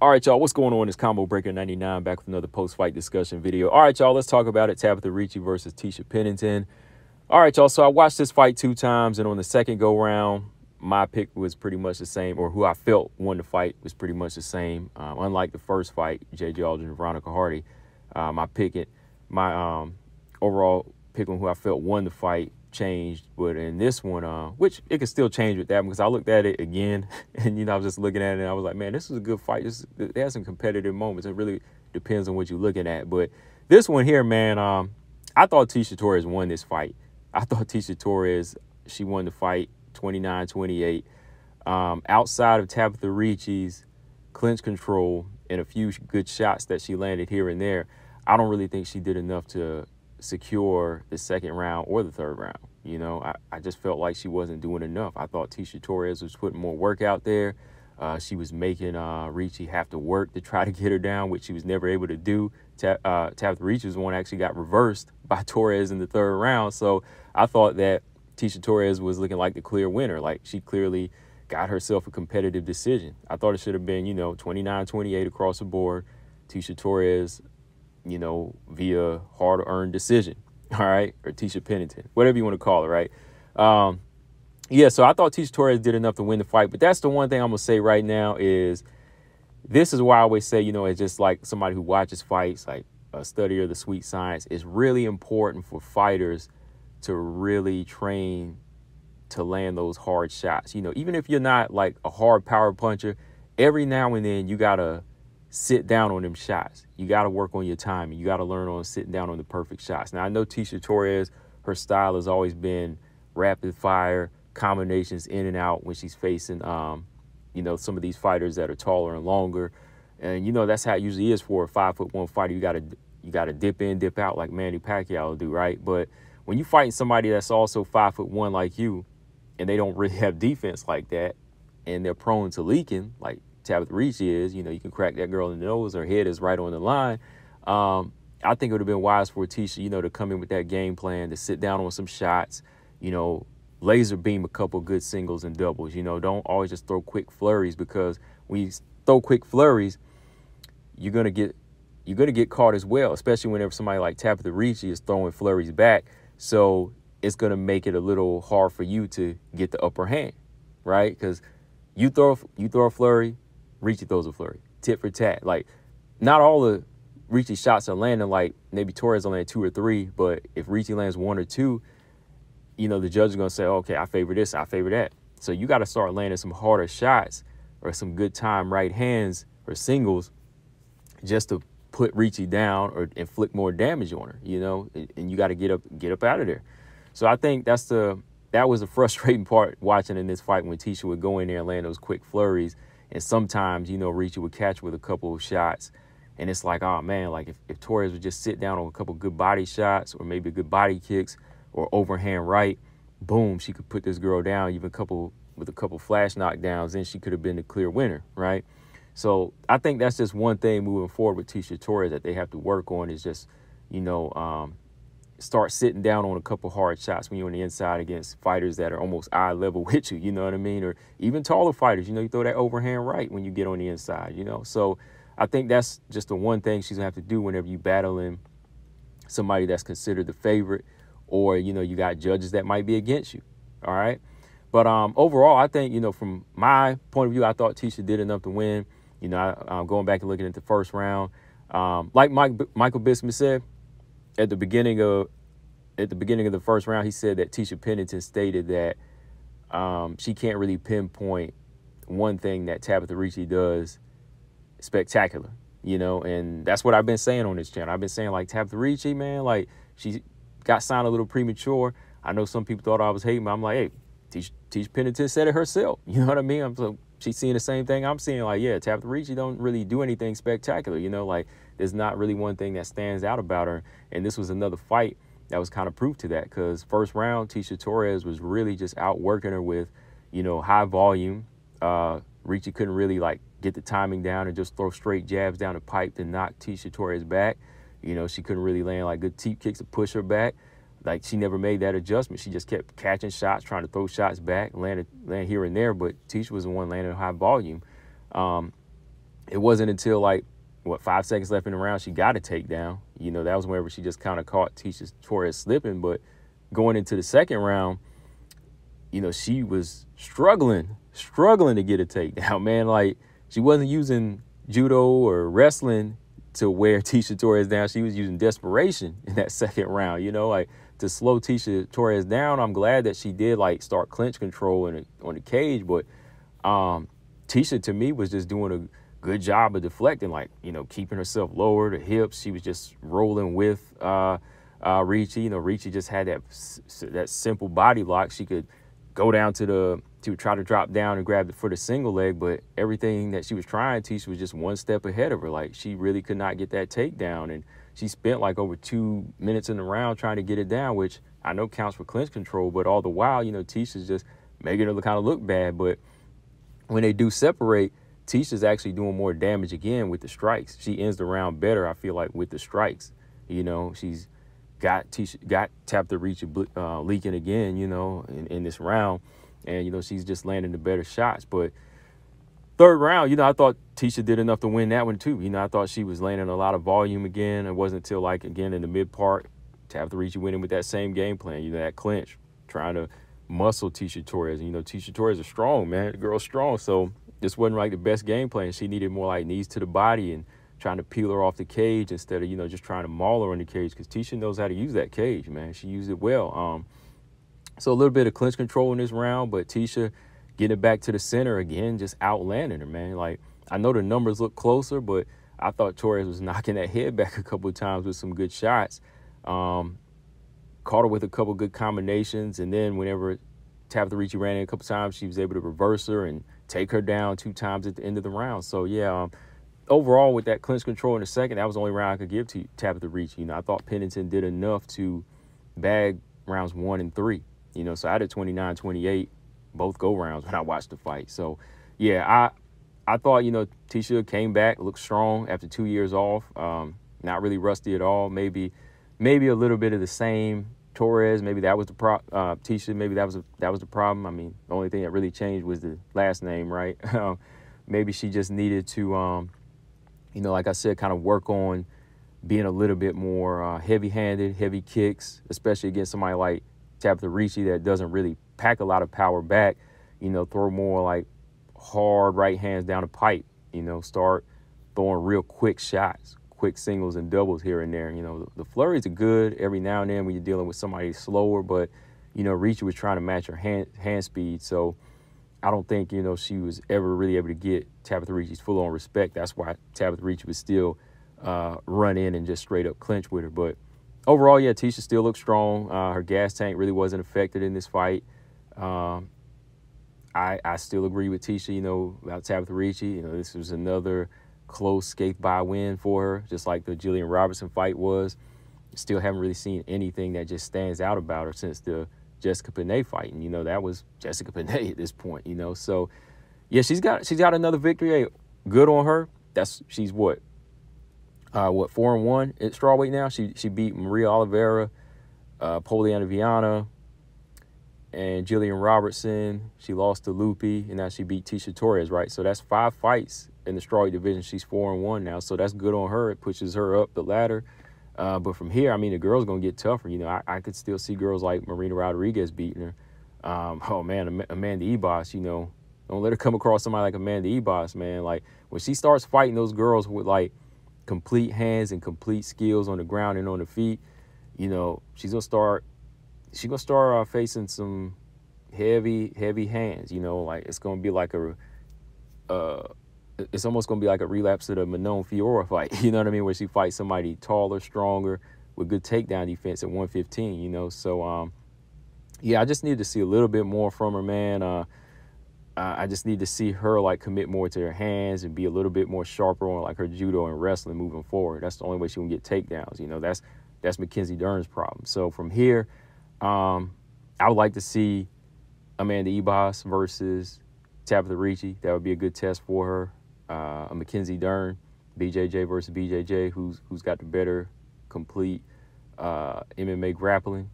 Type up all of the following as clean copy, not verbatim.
All right, y'all, what's going on? It's Combo Breaker 99 back with another post-fight discussion video. All right, y'all, let's talk about it. Tabatha Ricci versus Tecia Pennington. All right, y'all, so I watched this fight 2 times, and on the second go-round, my pick was pretty much the same, or who I felt won the fight was pretty much the same. Unlike the first fight, J.J. Aldridge and Veronica Hardy, my overall pick on who I felt won the fight changed. But in this one, which it could still change with that, because I looked at it again and, I was just looking at it and I was like, man, this is a good fight. It has some competitive moments. It really depends on what you're looking at. But this one here, man, I thought Tecia Torres won this fight. I thought Tecia Torres, she won the fight 29-28. Outside of Tabatha Ricci's clinch control and a few good shots that she landed here and there, I don't really think she did enough to secure the second round or the third round. I just felt like she wasn't doing enough. I thought Tecia Torres was putting more work out there. She was making Ricci have to work to try to get her down, which she was never able to do. Tabatha Ricci's one actually got reversed by Torres in the third round. So I thought that Tecia Torres was looking like the clear winner. Like, she clearly got herself a competitive decision. I thought it should have been, 29-28 across the board. Tecia Torres, via hard-earned decision, all right? Or Tecia Pennington, whatever you want to call it, right? Yeah, so I thought Tecia Torres did enough to win the fight. But that's the one thing I'm going to say right now is this is why I always say, it's just like somebody who watches fights, like a study of the sweet science. It's really important for fighters to really train to land those hard shots. Even if you're not like a hard power puncher, every now and then you got to sit down on them shots. You got to work on your timing. You got to learn on sitting down on the perfect shots. Now, I know Tecia Torres, her style has always been rapid fire, combinations in and out when she's facing, some of these fighters that are taller and longer. And, that's how it usually is for a 5'1" fighter. You got to dip in, dip out like Manny Pacquiao will do, right? But when you're fighting somebody that's also 5'1" like you, and they don't really have defense like that, and they're prone to leaking, like Tabatha Ricci is, you can crack that girl in the nose, her head is right on the line. I think it would have been wise for Tecia, to come in with that game plan, to sit down on some shots, laser beam a couple good singles and doubles. Don't always just throw quick flurries, because when you throw quick flurries, you're gonna get caught as well, especially whenever somebody like Tabatha Ricci is throwing flurries back. So it's gonna make it a little hard for you to get the upper hand, right? Because you throw a flurry, Ricci throws a flurry, tit for tat. Like, not all the Ricci shots are landing. Like, maybe Torres will land 2 or 3, but if Ricci lands 1 or 2, the judge is going to say, okay, I favor this, I favor that. So you got to start landing some harder shots or some good time right hands or singles just to put Ricci down or inflict more damage on her, and you got to get up out of there. So I think that was the frustrating part watching in this fight, when Tecia would go in there and land those quick flurries. And sometimes, Ricci would catch with a couple of shots. And it's like, oh, man, like if Torres would just sit down on a couple good body shots or maybe good body kicks or overhand right, boom, she could put this girl down even with a couple flash knockdowns. Then she could have been the clear winner, right? So I think that's just one thing moving forward with Tecia Torres that they have to work on, is just, start sitting down on a couple hard shots when you're on the inside against fighters that are almost eye level with you, you know what I mean? Or even taller fighters, you throw that overhand right when you get on the inside, So I think that's just the one thing she's gonna have to do whenever you battling somebody that's considered the favorite, or, you got judges that might be against you, all right? But overall, I think, from my point of view, I thought Tecia did enough to win. I'm going back and looking at the first round. Like Michael Bisping said, at the beginning of the first round, he said that Tecia Pennington stated that she can't really pinpoint one thing that Tabatha Ricci does spectacular, and that's what I've been saying on this channel. I've been saying, like, Tabatha Ricci, man, like, she got signed a little premature. I know some people thought I was hating, but I'm like, hey, Tecia Pennington said it herself. You know what I mean? She's seeing the same thing I'm seeing. Like, yeah, Tabatha Ricci don't really do anything spectacular. Like, there's not really one thing that stands out about her. And this was another fight that was kind of proof to that, because first round, Tecia Torres was really just outworking her with, high volume. Ricci couldn't really, like, get the timing down and just throw straight jabs down the pipe to knock Tecia Torres back. She couldn't really land, like, good teep kicks to push her back. Like, she never made that adjustment. She just kept catching shots, trying to throw shots back, land here and there. But Tecia was the one landing high volume. it wasn't until like, what, 5 seconds left in the round, she got a takedown. That was whenever she just kind of caught Tecia Torres slipping. But going into the second round, she was struggling to get a takedown, man. Like, she wasn't using judo or wrestling to wear Tecia Torres down. She was using desperation in that second round, like to slow Tecia Torres down. I'm glad that she did like start clinch control on the cage, but Tecia to me was just doing a good job of deflecting, like, keeping herself lower, the hips. She was just rolling with Ricci. Ricci just had that simple body lock. She could go down to try to drop down and grab it for the single leg, but everything that she was trying, Tecia was just one step ahead of her. Like, she really could not get that takedown, and she spent like over 2 minutes in the round trying to get it down, which I know counts for clinch control, but all the while, Ticia's just making her kind of look bad. But when they do separate, Ticia's actually doing more damage again with the strikes. She ends the round better, I feel like, with the strikes. She's got Tabatha Ricci leaking again, in this round. And, she's just landing the better shots. But third round, I thought Tecia did enough to win that one too. I thought she was landing a lot of volume again. It wasn't until, like, again, in the mid part, Tabatha Ricci winning with that same game plan, that clinch, trying to muscle Tecia Torres. Tecia Torres is strong, man. The girl's strong. So this wasn't like the best game plan. She needed more like knees to the body and trying to peel her off the cage instead of, just trying to maul her on the cage, because Tecia knows how to use that cage, man. She used it well. So a little bit of clinch control in this round, but Tecia getting it back to the center again, just outlanding her, man. Like, I know the numbers look closer, but I thought Torres was knocking that head back a couple of times with some good shots. Caught her with a couple good combinations, and then whenever Tabatha Ricci ran in a couple times, she was able to reverse her and take her down 2 times at the end of the round. So, yeah, overall, with that clinch control in the second, that was the only round I could give to Tabatha Ricci. I thought Pennington did enough to bag rounds 1 and 3. So I had a 29-28, both go rounds when I watched the fight. So, yeah, I thought, Tecia came back, looked strong after 2 years off. Not really rusty at all. Maybe a little bit of the same Torres. Maybe that was the Tecia, maybe that was the problem. I mean, the only thing that really changed was the last name, right? Maybe she just needed to, like I said, kind of work on being a little bit more heavy-handed, heavy kicks, especially against somebody like Tabatha Ricci that doesn't really pack a lot of power back. Throw more like hard right hands down the pipe. Start throwing real quick shots, quick singles and doubles here and there. The flurries are good every now and then when you're dealing with somebody slower, but Ricci was trying to match her hand speed, so I don't think she was ever really able to get Tabatha Ricci's full-on respect. That's why Tabatha Ricci would still run in and just straight up clinch with her. But overall, yeah, Tecia still looks strong. Her gas tank really wasn't affected in this fight. I still agree with Tecia, about Tabatha Ricci. This was another close skate-by win for her, just like the Jillian Robertson fight was. Still haven't really seen anything that just stands out about her since the Jessica Pennington fight. And, that was Jessica Pennington at this point, So, yeah, she's got another victory. Hey, good on her. She's what 4-1 at strawweight now. She beat Maria Oliveira, Poliana Viana, and Jillian Robertson. She lost to Lupi, and now she beat Tecia Torres, right? So that's 5 fights in the strawweight division. She's 4-1 now, so that's good on her. It pushes her up the ladder. But from here, I mean, the girl's going to get tougher. I could still see girls like Marina Rodriguez beating her. Oh, man, Amanda Ebos, don't let her come across somebody like Amanda Ebos, man. Like, when she starts fighting those girls with, like, complete hands and complete skills on the ground and on the feet, she's going to start facing some heavy hands, like it's going to be like it's almost going to be like a relapse of the Manon Fiora fight, you know what I mean, where she fights somebody taller, stronger, with good takedown defense at 115, So, yeah, I just need to see a little bit more from her, man. I just need to see her, like, commit more to her hands and be a little bit more sharper on, like, her judo and wrestling moving forward. That's the only way she can get takedowns, That's Mackenzie Dern's problem. So from here, I would like to see Amanda Ebos versus Tabatha Ricci. That would be a good test for her. A Mackenzie Dern, BJJ versus BJJ, who's got the better complete MMA grappling.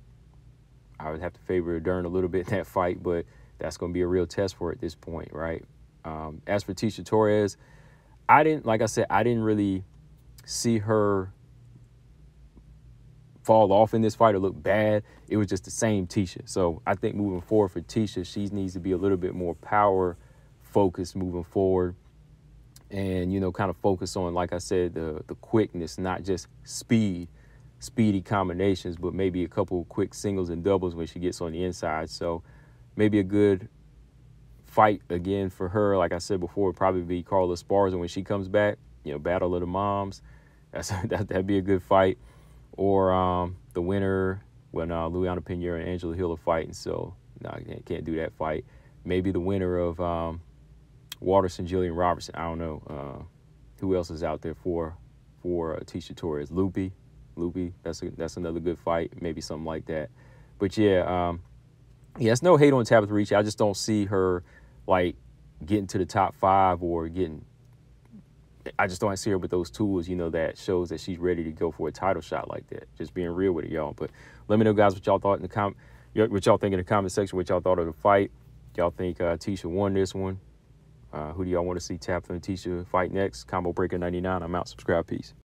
I would have to favor Dern a little bit in that fight, but that's going to be a real test for her at this point, right? As for Tecia Torres, like I said, I didn't really see her fall off in this fight or look bad. It was just the same Tecia. So I think moving forward for Tecia, she needs to be a little bit more power focused moving forward. And, you know, kind of focus on, like I said, the quickness, not just speedy combinations, but maybe a couple of quick singles and doubles when she gets on the inside. So maybe a good fight again for her, like I said before, would probably be Carla Esparza when she comes back. You know, Battle of the Moms. That'd be a good fight. Or the winner when Luana Pinheiro and Angela Hill are fighting. So no, I can't do that fight. Maybe the winner of Waterson, Jillian Robertson. I don't know who else is out there for Tecia Torres. Loopy. That's another good fight. Maybe something like that. But yeah, it's no hate on Tabatha Ricci. I just don't see her like getting to the top 5 or getting. I just don't see her with those tools, you know, that shows that she's ready to go for a title shot like that. Just being real with it, y'all. But let me know, guys, what y'all thought in the what y'all think in the comment section. What y'all thought of the fight? Y'all think Tecia won this one? Who do y'all want to see Tabatha and Tecia fight next? Combo Breaker 99. I'm out. Subscribe. Peace.